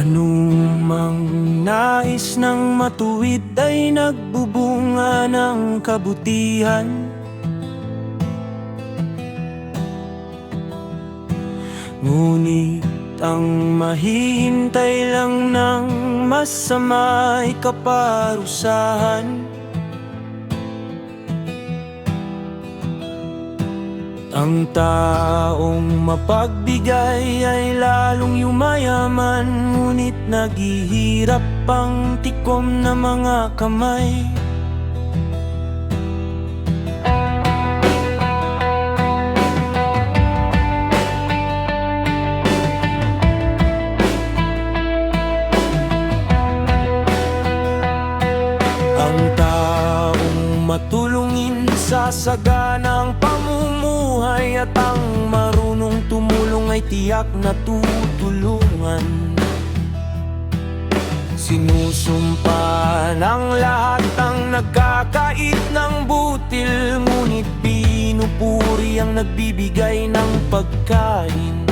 Anumang nais ng matuwid ay nagbubunga ng kabutihan. Ngunit ang mahihintay lang ng masama ay kaparusahan. Ang taong mapagbigay ay lalong yumayaman, ngunit naghihirap ang tikom na mga kamay. Ang taong matulungin sasagana ang pamumuhay, at ang marunong tumulong ay tiyak na tutulungan. Sinusumpa ng lahat ang nagkakait ng butil, ngunit pinupuri ang nagbibigay ng pagkain.